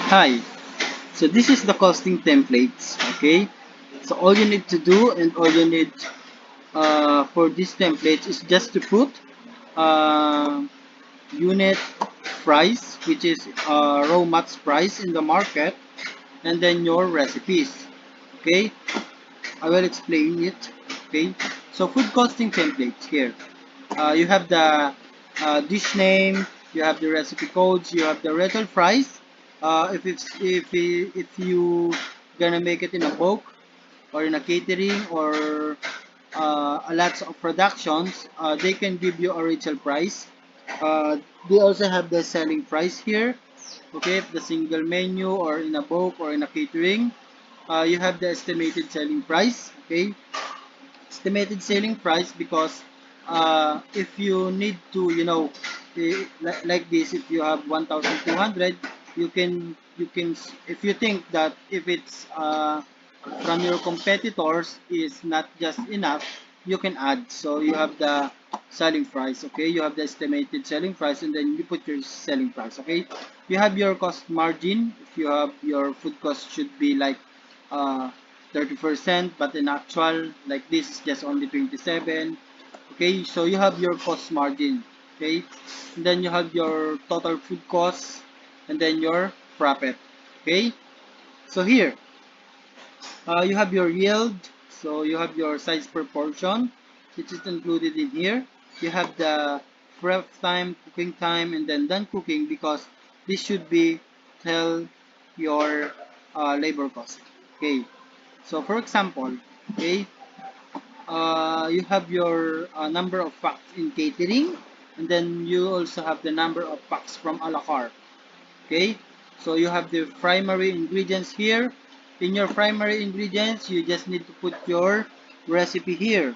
Hi, so this is the costing templates, okay? So all you need to do and all you need for these templates is just to put uh, unit price, which is raw mats price in the market, and then your recipes, okay? I will explain it, okay? So food costing templates here. You have the dish name, you have the recipe codes, you have the retail price. If you gonna make it in a bulk or in a catering or a lots of productions, they can give you a retail price. They also have the selling price here. Okay, if the single menu or in a bulk or in a catering, you have the estimated selling price. Okay, estimated selling price because if you need to like this, if you have 1200, you can if you think that if it's from your competitors is not just enough, you can add. So you have the selling price, okay, you have the estimated selling price, and then you put your selling price. Okay, you have your cost margin. If you have your food cost should be like uh, 30%, but in actual like this is just only 27. Okay, so you have your cost margin. Okay, and then you have your total food cost and then your profit. Okay, so here you have your yield, so you have your size per portion, which is included in here. You have the prep time, cooking time, and then done cooking, because this should be tell your labor cost. Okay, so for example, okay, you have your number of packs in catering, and then you also have the number of packs from a la carte. Okay, so you have the primary ingredients here. In your primary ingredients, you just need to put your recipe here,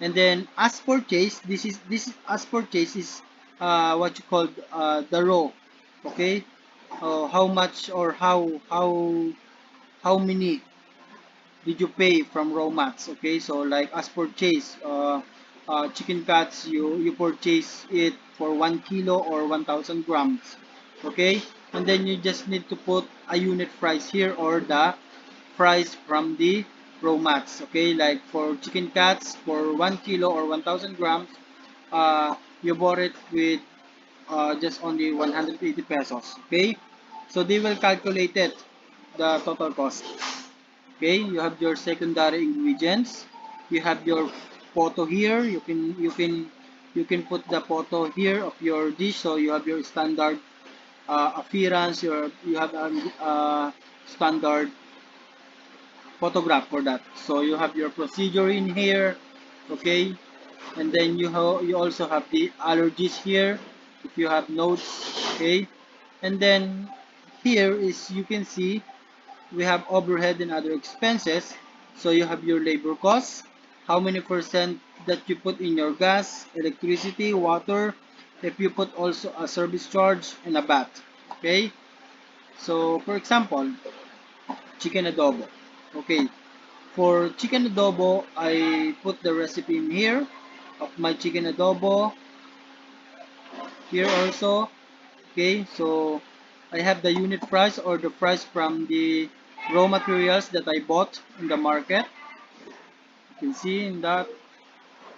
and then as purchase, this is as purchase is what you call the raw. Okay, how much or how many did you pay from raw mats? Okay, so like as purchase, chicken cuts, you purchase it for 1 kilo or 1000 grams. Okay, and then you just need to put a unit price here, or the price from the raw mats. Okay, like for chicken cuts for 1 kilo or 1000 grams, you bought it with just only 180 pesos. Okay, so they will calculate it, the total cost. Okay, you have your secondary ingredients. You have your photo here. You can put the photo here of your dish. So you have your standard appearance. You have a standard photograph for that. So you have your procedure in here. Okay, and then you also have the allergies here. If you have notes, okay, and then here is you can see we have overhead and other expenses. So you have your labor costs, how many percent that you put in your gas, electricity, water, if you put also a service charge and a VAT. Okay, so for example, chicken adobo. Okay, for chicken adobo, I put the recipe in here of my chicken adobo here also. Okay, so I have the unit price or the price from the raw materials that I bought in the market. You can see in that.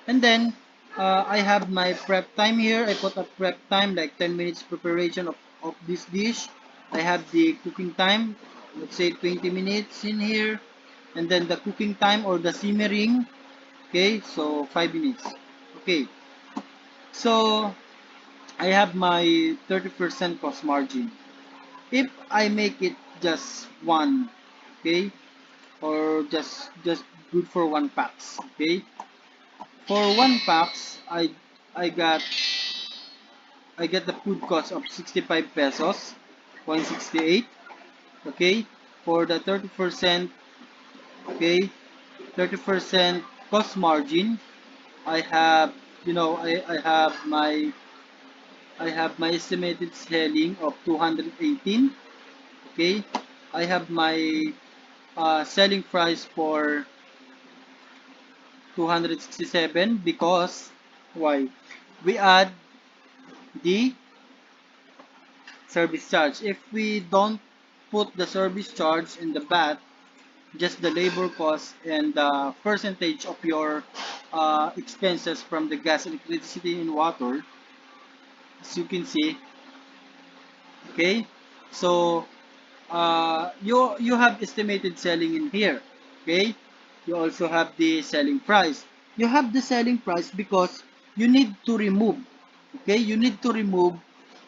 And then I have my prep time here. I put a prep time like 10 minutes preparation of this dish. I have the cooking time, let's say 20 minutes in here. And then the cooking time or the simmering, okay, so 5 minutes. Okay, so I have my 30% cost margin. If I make it just one, okay, or just good for one packs, okay. For one packs, I get the food cost of 65 pesos, 168. Okay, for the 30%, okay, 30% cost margin, I have I have my estimated selling of 218. Okay, I have my selling price for 267 because why? We add the service charge. If we don't put the service charge in the VAT, just the labor cost and the percentage of your expenses from the gas, electricity, and water, as you can see. Okay, so you have estimated selling in here. Okay, you also have the selling price. You have the selling price because you need to remove, okay, you need to remove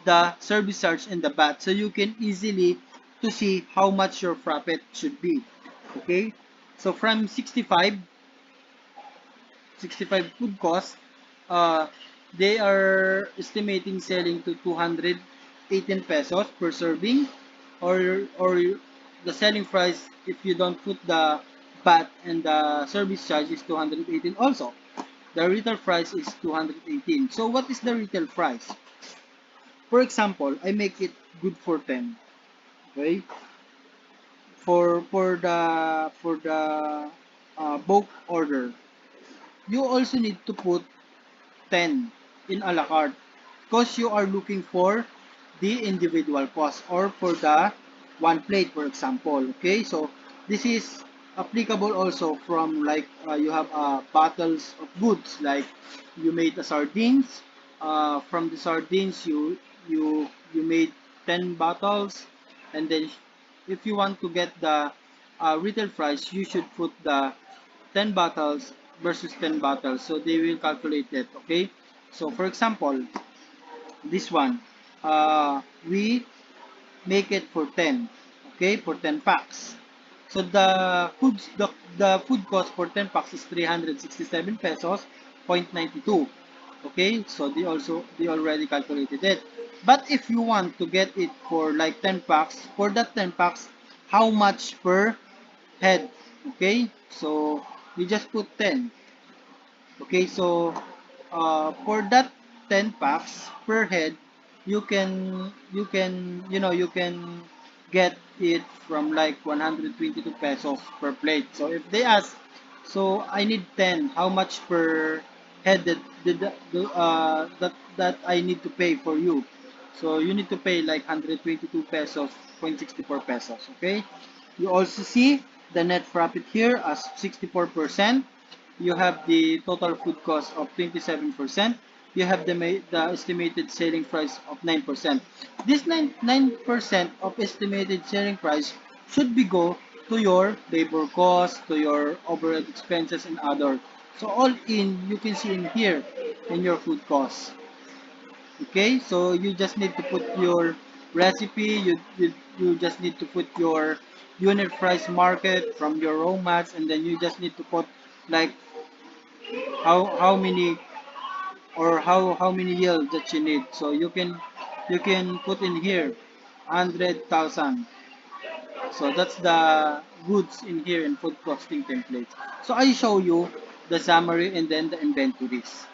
the service charge and the VAT, so you can easily to see how much your profit should be. Okay, so from 65 food cost, uh, they are estimating selling to 218 pesos per serving, or the selling price, if you don't put the VAT and the service charge, is 218 also. The retail price is 218. So what is the retail price? For example, I make it good for 10. Okay? For the bulk order, you also need to put 10 in a la carte because you are looking for the individual cost or for the one plate, for example. Okay, so this is applicable also from like you have bottles of goods, like you made a sardines. From the sardines, you made 10 bottles, and then if you want to get the retail price, you should put the 10 bottles versus 10 bottles, so they will calculate it. Okay, so for example, this one, we make it for 10. Okay, for 10 packs. So the food cost for 10 packs is 367 pesos point 92. Okay, so they already calculated it. But if you want to get it for like 10 packs, for that 10 packs, how much per head? Okay, so you just put 10. Okay, so for that 10 packs per head, you can get it from like 122 pesos per plate. So if they ask, so I need 10, how much per head that I need to pay for you? So you need to pay like 122 pesos, 0.64 pesos. Okay, you also see the net profit here as 64%. You have the total food cost of 27%. You have the estimated selling price of 9%. This 9% of estimated selling price should be go to your labor cost, to your overhead expenses, and other. So all in, you can see in here in your food costs. Okay, so you just need to put your recipe, you just need to put your unit price market from your raw mats, and then you just need to put like how many, or how many yield that you need. So you can put in here 100,000. So that's the goods in here in food costing templates. So I show you the summary and then the inventories.